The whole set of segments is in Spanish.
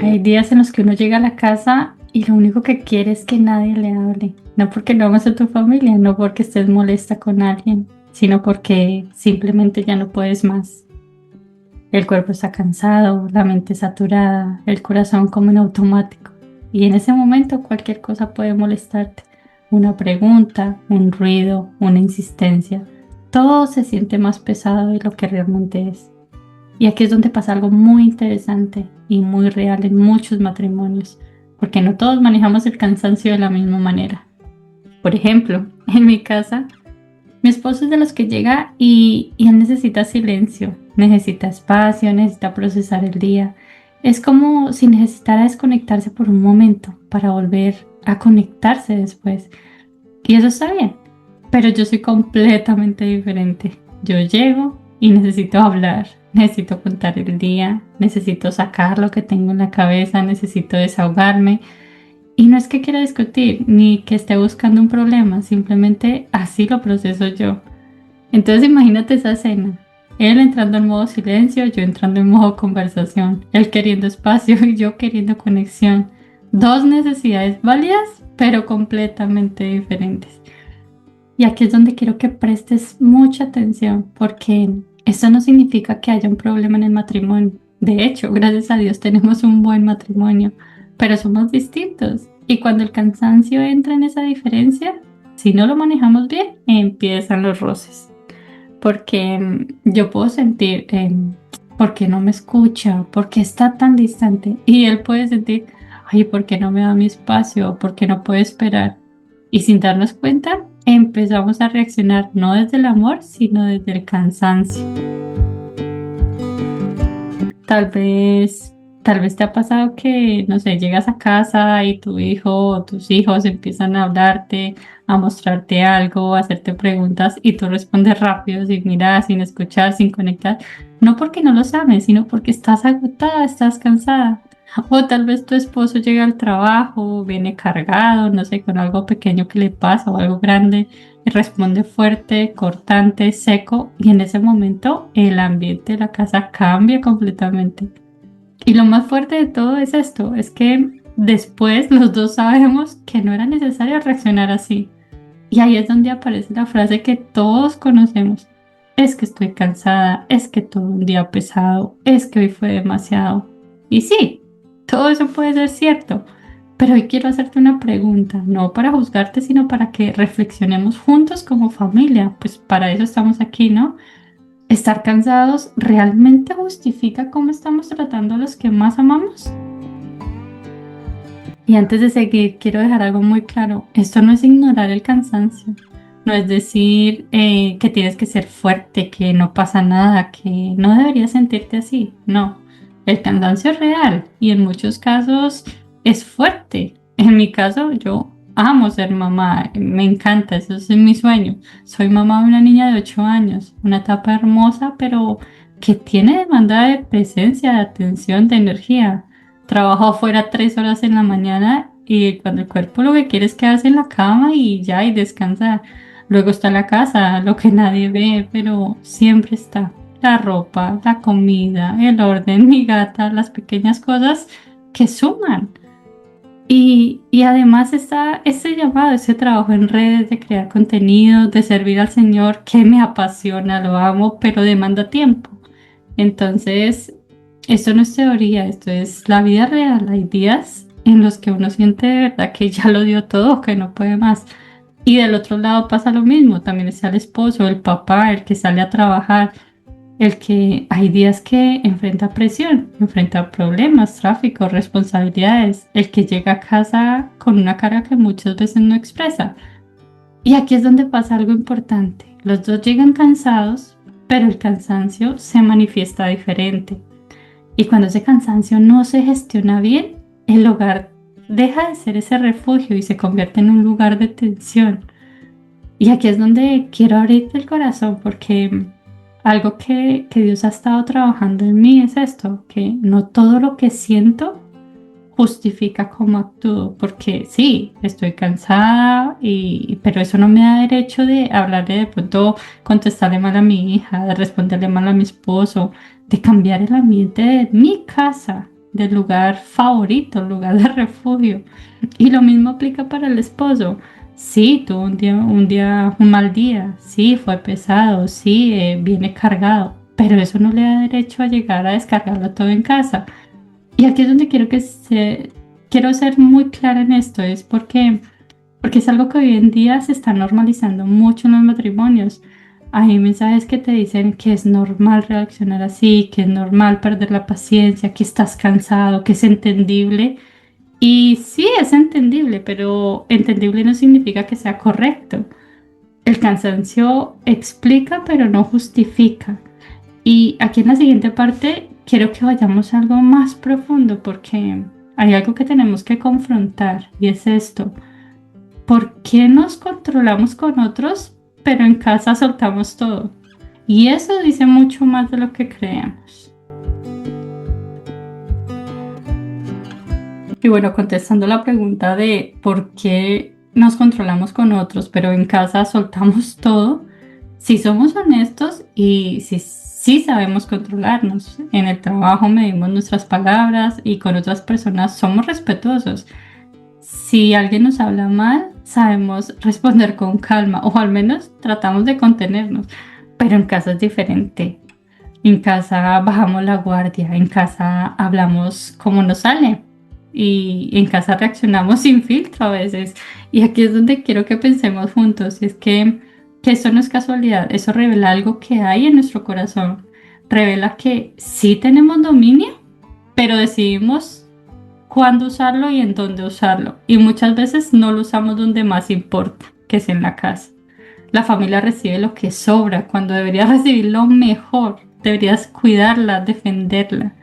Hay días en los que uno llega a la casa y lo único que quiere es que nadie le hable. No porque no amas a tu familia, no porque estés molesta con alguien, sino porque simplemente ya no puedes más. El cuerpo está cansado, la mente saturada, el corazón como en automático. Y en ese momento cualquier cosa puede molestarte. Una pregunta, un ruido, una insistencia. Todo se siente más pesado de lo que realmente es. Y aquí es donde pasa algo muy interesante y muy real en muchos matrimonios, porque no todos manejamos el cansancio de la misma manera. Por ejemplo, en mi casa, mi esposo es de los que llega y él necesita silencio, necesita espacio, necesita procesar el día. Es como si necesitara desconectarse por un momento para volver a conectarse después. Y eso está bien, pero yo soy completamente diferente. Yo llego y necesito hablar, necesito contar el día, necesito sacar lo que tengo en la cabeza, necesito desahogarme. Y no es que quiera discutir ni que esté buscando un problema, simplemente así lo proceso yo. Entonces imagínate esa escena. Él entrando en modo silencio, yo entrando en modo conversación. Él queriendo espacio y yo queriendo conexión. Dos necesidades válidas, pero completamente diferentes. Y aquí es donde quiero que prestes mucha atención, porque esto no significa que haya un problema en el matrimonio. De hecho, gracias a Dios tenemos un buen matrimonio, pero somos distintos. Y cuando el cansancio entra en esa diferencia, si no lo manejamos bien, empiezan los roces. Porque yo puedo sentir, ¿por qué no me escucha? ¿Por qué está tan distante? Y él puede sentir, ay, ¿por qué no me da mi espacio? ¿Por qué no puede esperar? Y sin darnos cuenta, empezamos a reaccionar no desde el amor, sino desde el cansancio. Tal vez, tal vez te ha pasado que, no sé, llegas a casa y tu hijo o tus hijos empiezan a hablarte, a mostrarte algo, a hacerte preguntas y tú respondes rápido, sin mirar, sin escuchar, sin conectar. No porque no los ames, sino porque estás agotada, estás cansada. O tal vez tu esposo llega al trabajo, viene cargado, no sé, con algo pequeño que le pasa o algo grande y responde fuerte, cortante, seco y en ese momento el ambiente de la casa cambia completamente. Y lo más fuerte de todo es esto, es que después los dos sabemos que no era necesario reaccionar así. Y ahí es donde aparece la frase que todos conocemos. Es que estoy cansada, es que todo un día pesado, es que hoy fue demasiado. Y sí, todo eso puede ser cierto, pero hoy quiero hacerte una pregunta, no para juzgarte, sino para que reflexionemos juntos como familia, pues para eso estamos aquí, ¿no? ¿Estar cansados realmente justifica cómo estamos tratando a los que más amamos? Y antes de seguir, quiero dejar algo muy claro. Esto no es ignorar el cansancio. No es decir que tienes que ser fuerte, que no pasa nada, que no deberías sentirte así. No, el cansancio es real y en muchos casos es fuerte. En mi caso, yo amo ser mamá. Me encanta, eso es mi sueño. Soy mamá de una niña de 8 años, una etapa hermosa, pero que tiene demanda de presencia, de atención, de energía. Trabajo afuera 3 horas en la mañana y cuando el cuerpo lo que quiere es quedarse en la cama y ya y descansar. Luego está la casa, lo que nadie ve, pero siempre está. La ropa, la comida, el orden, mi gata, las pequeñas cosas que suman. Y además está ese llamado, ese trabajo en redes de crear contenido, de servir al Señor, que me apasiona, lo amo, pero demanda tiempo. Entonces, esto no es teoría, esto es la vida real. Hay días en los que uno siente de verdad que ya lo dio todo, que no puede más. Y del otro lado pasa lo mismo, también está el esposo, el papá, el que sale a trabajar, el que hay días que enfrenta presión, enfrenta problemas, tráfico, responsabilidades, el que llega a casa con una cara que muchas veces no expresa. Y aquí es donde pasa algo importante. Los dos llegan cansados, pero el cansancio se manifiesta diferente. Y cuando ese cansancio no se gestiona bien, el hogar deja de ser ese refugio y se convierte en un lugar de tensión. Y aquí es donde quiero abrirte el corazón porque algo que Dios ha estado trabajando en mí es esto, que no todo lo que siento justifica cómo actúo, porque sí, estoy cansada, pero eso no me da derecho de hablarle de pronto, contestarle mal a mi hija, de responderle mal a mi esposo, de cambiar el ambiente de mi casa, del lugar favorito, lugar de refugio. Y lo mismo aplica para el esposo. Sí, tuvo un mal día, sí, fue pesado, sí, viene cargado, pero eso no le da derecho a llegar a descargarlo todo en casa. Y aquí es donde quiero ser muy clara en esto, es porque es algo que hoy en día se está normalizando mucho en los matrimonios. Hay mensajes que te dicen que es normal reaccionar así, que es normal perder la paciencia, que estás cansado, que es entendible. Y sí, es entendible, pero entendible no significa que sea correcto. El cansancio explica, pero no justifica. Y aquí en la siguiente parte quiero que vayamos a algo más profundo porque hay algo que tenemos que confrontar y es esto. ¿Por qué nos controlamos con otros, pero en casa soltamos todo? Y eso dice mucho más de lo que creemos. Y bueno, contestando la pregunta de por qué nos controlamos con otros, pero en casa soltamos todo, si somos honestos y si sabemos controlarnos. En el trabajo medimos nuestras palabras y con otras personas somos respetuosos. Si alguien nos habla mal, sabemos responder con calma o al menos tratamos de contenernos, pero en casa es diferente. En casa bajamos la guardia, en casa hablamos como nos sale y en casa reaccionamos sin filtro a veces. Y aquí es donde quiero que pensemos juntos, es que eso no es casualidad, eso revela algo que hay en nuestro corazón, revela que sí tenemos dominio, pero decidimos cuándo usarlo y en dónde usarlo. Y muchas veces no lo usamos donde más importa, que es en la casa. La familia recibe lo que sobra cuando debería recibir lo mejor. Deberías cuidarla, defenderla.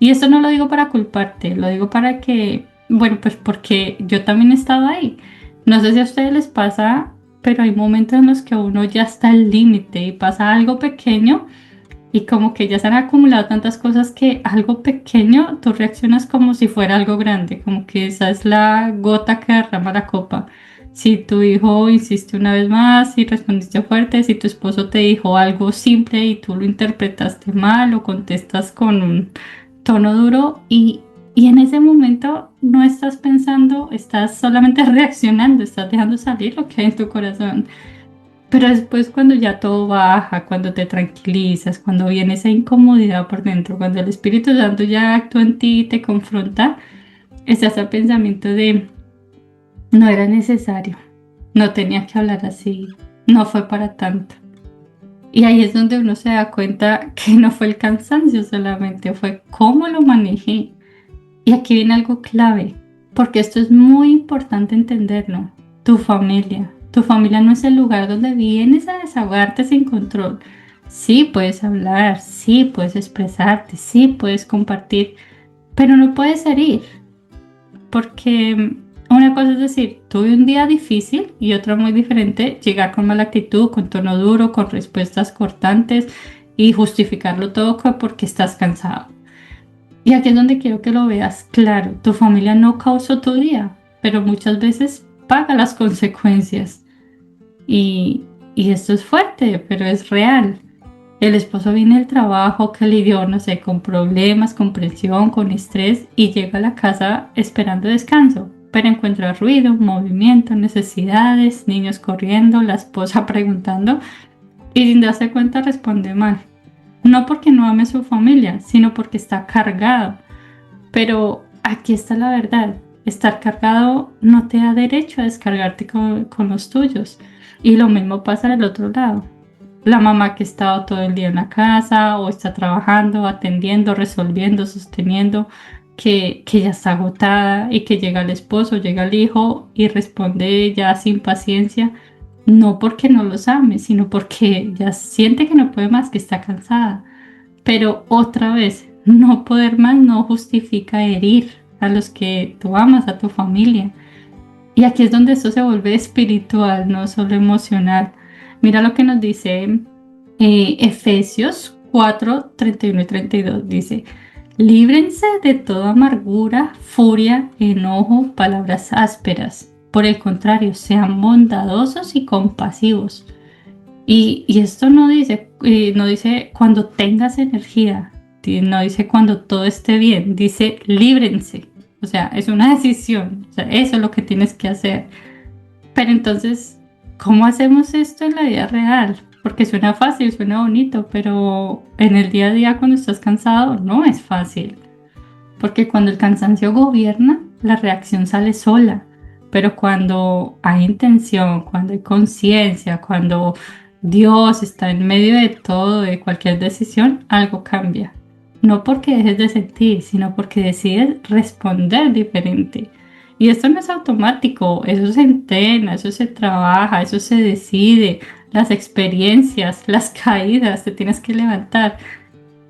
Y eso no lo digo para culparte, lo digo para que, bueno, pues porque yo también he estado ahí. No sé si a ustedes les pasa, pero hay momentos en los que uno ya está al límite y pasa algo pequeño y como que ya se han acumulado tantas cosas que algo pequeño tú reaccionas como si fuera algo grande, como que esa es la gota que derrama la copa. Si tu hijo insiste una vez más y respondiste fuerte, si tu esposo te dijo algo simple y tú lo interpretaste mal o contestas con un tono duro y en ese momento no estás pensando, estás solamente reaccionando, estás dejando salir lo que hay en tu corazón. Pero después cuando ya todo baja, cuando te tranquilizas, cuando viene esa incomodidad por dentro, cuando el Espíritu Santo ya actúa en ti y te confronta, es ese pensamiento de no era necesario, no tenía que hablar así, no fue para tanto. Y ahí es donde uno se da cuenta que no fue el cansancio solamente, fue cómo lo manejé. Y aquí viene algo clave, porque esto es muy importante entenderlo. Tu familia. Tu familia no es el lugar donde vienes a desahogarte sin control. Sí puedes hablar, sí puedes expresarte, sí puedes compartir, pero no puedes herir. Porque una cosa es decir, tuve un día difícil y otra muy diferente, llegar con mala actitud, con tono duro, con respuestas cortantes y justificarlo todo porque estás cansado. Y aquí es donde quiero que lo veas claro. Tu familia no causó tu día, pero muchas veces paga las consecuencias. Y, y esto es fuerte, pero es real. El esposo viene del trabajo que lidió, no sé, con problemas, con presión, con estrés y llega a la casa esperando descanso, pero encuentra ruido, movimiento, necesidades, niños corriendo, la esposa preguntando y sin darse cuenta responde mal. No porque no ame a su familia, sino porque está cargado. Pero aquí está la verdad. Estar cargado no te da derecho a descargarte con los tuyos. Y lo mismo pasa del otro lado. La mamá que ha estado todo el día en la casa o está trabajando, atendiendo, resolviendo, sosteniendo, que ya está agotada y que llega el esposo, llega el hijo y responde ya sin paciencia. No porque no los ame, sino porque ya siente que no puede más, que está cansada. Pero otra vez, no poder más no justifica herir a los que tú amas, a tu familia. Y aquí es donde esto se vuelve espiritual, no solo emocional. Mira lo que nos dice Efesios 4, 31 y 32. Dice, líbrense de toda amargura, furia, enojo, palabras ásperas. Por el contrario, sean bondadosos y compasivos. Y esto no dice cuando tengas energía, No dice cuando todo esté bien, dice líbrense. O sea, es una decisión. O sea, eso es lo que tienes que hacer. Pero entonces, ¿cómo hacemos esto en la vida real? Porque suena fácil, suena bonito, pero en el día a día cuando estás cansado no es fácil. Porque cuando el cansancio gobierna, la reacción sale sola. Pero cuando hay intención, cuando hay conciencia, cuando Dios está en medio de todo, de cualquier decisión, algo cambia. No porque dejes de sentir, sino porque decides responder diferente. Y esto no es automático, eso se entrena, eso se trabaja, eso se decide. Las experiencias, las caídas, te tienes que levantar.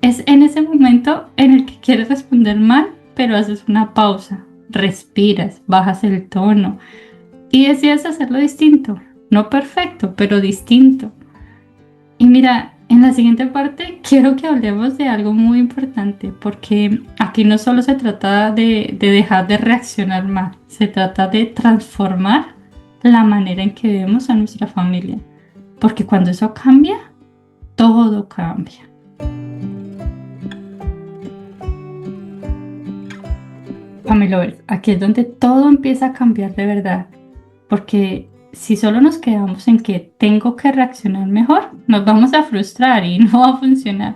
Es en ese momento en el que quieres responder mal, pero haces una pausa, respiras, bajas el tono y decides hacerlo distinto. No perfecto, pero distinto. Y mira, en la siguiente parte quiero que hablemos de algo muy importante, porque aquí no solo se trata de dejar de reaccionar mal, se trata de transformar la manera en que vemos a nuestra familia. Porque cuando eso cambia, todo cambia. Family Lovers, aquí es donde todo empieza a cambiar de verdad, porque si solo nos quedamos en que tengo que reaccionar mejor, nos vamos a frustrar y no va a funcionar.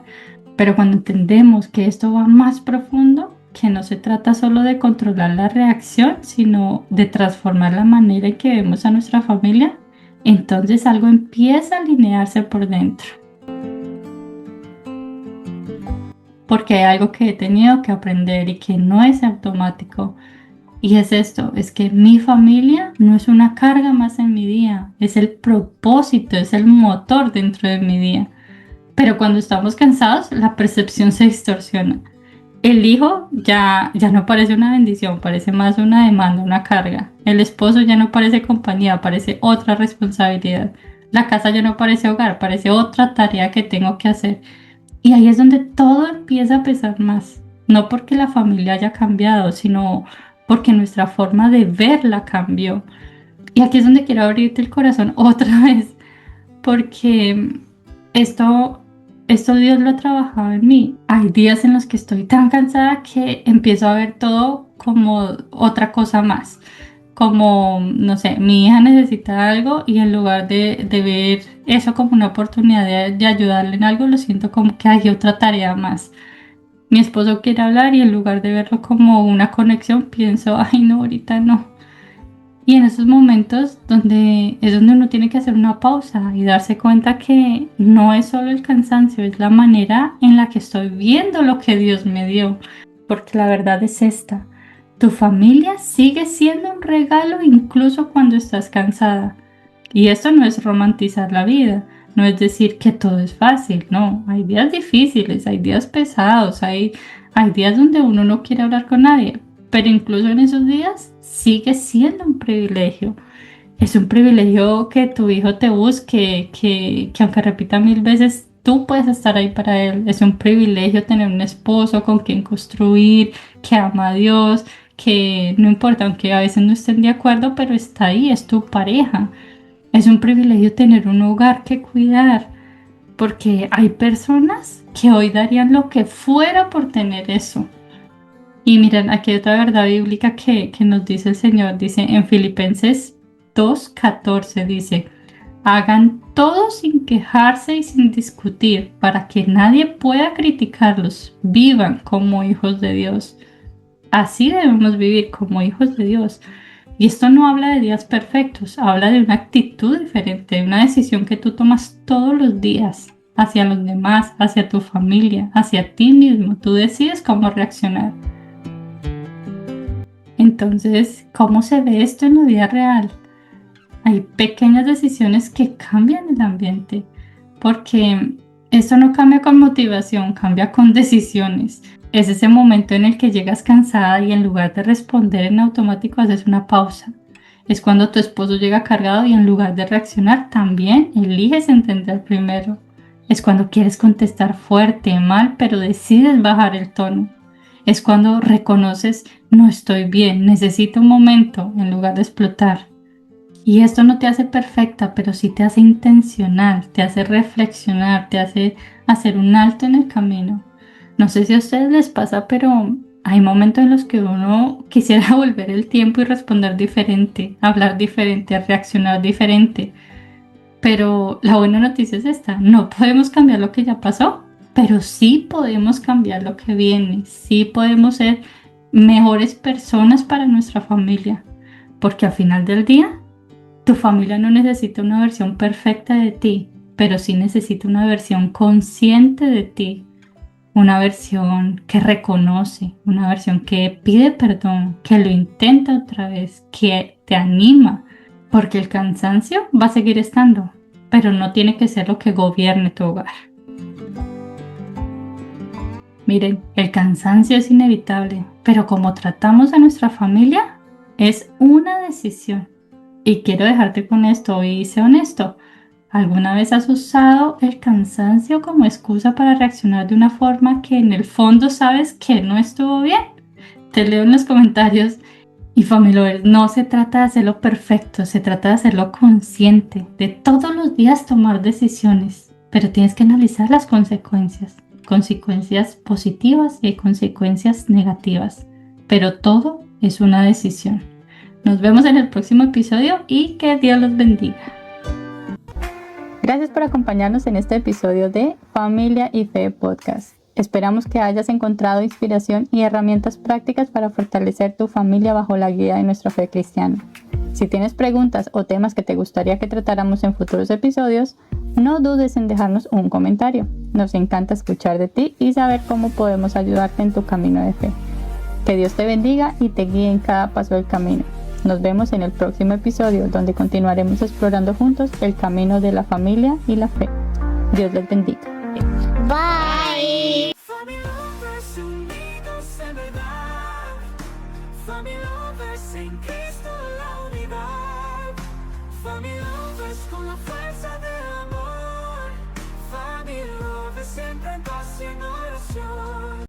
Pero cuando entendemos que esto va más profundo, que no se trata solo de controlar la reacción, sino de transformar la manera en que vemos a nuestra familia, entonces algo empieza a alinearse por dentro. Porque hay algo que he tenido que aprender y que no es automático. Y es esto, es que mi familia no es una carga más en mi día, es el propósito, es el motor dentro de mi día. Pero cuando estamos cansados, la percepción se distorsiona. El hijo ya no parece una bendición, parece más una demanda, una carga. El esposo ya no parece compañía, parece otra responsabilidad. La casa ya no parece hogar, parece otra tarea que tengo que hacer. Y ahí es donde todo empieza a pesar más. No porque la familia haya cambiado, sino porque nuestra forma de verla cambió. Y aquí es donde quiero abrirte el corazón otra vez, porque esto, esto Dios lo ha trabajado en mí. Hay días en los que estoy tan cansada que empiezo a ver todo como otra cosa más. Como, no sé, mi hija necesita algo y en lugar de ver eso como una oportunidad de ayudarle en algo, lo siento como que hay otra tarea más. Mi esposo quiere hablar y en lugar de verlo como una conexión, pienso, ay no, ahorita no. Y en esos momentos es donde uno tiene que hacer una pausa y darse cuenta que no es solo el cansancio, es la manera en la que estoy viendo lo que Dios me dio. Porque la verdad es esta, tu familia sigue siendo un regalo incluso cuando estás cansada. Y esto no es romantizar la vida, no es decir que todo es fácil, no, hay días difíciles, hay días pesados, hay días donde uno no quiere hablar con nadie, pero incluso en esos días sigue siendo un privilegio. Es un privilegio que tu hijo te busque, que aunque repita 1000 veces, tú puedes estar ahí para él. Es un privilegio tener un esposo con quien construir, que ama a Dios, que no importa, aunque a veces no estén de acuerdo, pero está ahí, es tu pareja. Es un privilegio tener un hogar que cuidar, porque hay personas que hoy darían lo que fuera por tener eso. Y miren, aquí hay otra verdad bíblica que nos dice el Señor, dice en Filipenses 2:14, dice, hagan todo sin quejarse y sin discutir, para que nadie pueda criticarlos, vivan como hijos de Dios. Así debemos vivir como hijos de Dios. Y esto no habla de días perfectos, habla de una actitud diferente, de una decisión que tú tomas todos los días hacia los demás, hacia tu familia, hacia ti mismo. Tú decides cómo reaccionar. Entonces, ¿cómo se ve esto en la vida real? Hay pequeñas decisiones que cambian el ambiente, porque esto no cambia con motivación, cambia con decisiones. Es ese momento en el que llegas cansada y en lugar de responder en automático haces una pausa. Es cuando tu esposo llega cargado y en lugar de reaccionar también eliges entender primero. Es cuando quieres contestar fuerte, mal, pero decides bajar el tono. Es cuando reconoces, no estoy bien, necesito un momento en lugar de explotar. Y esto no te hace perfecta, pero sí te hace intencional, te hace reflexionar, te hace hacer un alto en el camino. No sé si a ustedes les pasa, pero hay momentos en los que uno quisiera volver el tiempo y responder diferente, hablar diferente, reaccionar diferente. Pero la buena noticia es esta, no podemos cambiar lo que ya pasó, pero sí podemos cambiar lo que viene, sí podemos ser mejores personas para nuestra familia, porque al final del día, tu familia no necesita una versión perfecta de ti, pero sí necesita una versión consciente de ti, una versión que reconoce, una versión que pide perdón, que lo intenta otra vez, que te anima, porque el cansancio va a seguir estando, pero no tiene que ser lo que gobierne tu hogar. Miren, el cansancio es inevitable, pero como tratamos a nuestra familia, es una decisión. Y quiero dejarte con esto y sé honesto. ¿Alguna vez has usado el cansancio como excusa para reaccionar de una forma que en el fondo sabes que no estuvo bien? Te leo en los comentarios. Y familiares, no se trata de hacerlo perfecto, se trata de hacerlo consciente, de todos los días tomar decisiones, pero tienes que analizar las consecuencias positivas y hay consecuencias negativas, pero todo es una decisión. Nos vemos en el próximo episodio y que Dios los bendiga. Gracias por acompañarnos en este episodio de Familia y Fe Podcast. Esperamos que hayas encontrado inspiración y herramientas prácticas para fortalecer tu familia bajo la guía de nuestra fe cristiana. Si tienes preguntas o temas que te gustaría que tratáramos en futuros episodios, no dudes en dejarnos un comentario. Nos encanta escuchar de ti y saber cómo podemos ayudarte en tu camino de fe. Que Dios te bendiga y te guíe en cada paso del camino. Nos vemos en el próximo episodio, donde continuaremos explorando juntos el camino de la familia y la fe. Dios les bendiga. Bye. Family Lovers unidos en verdad. Family Lovers en Cristo la unidad. Family Lovers con la fuerza de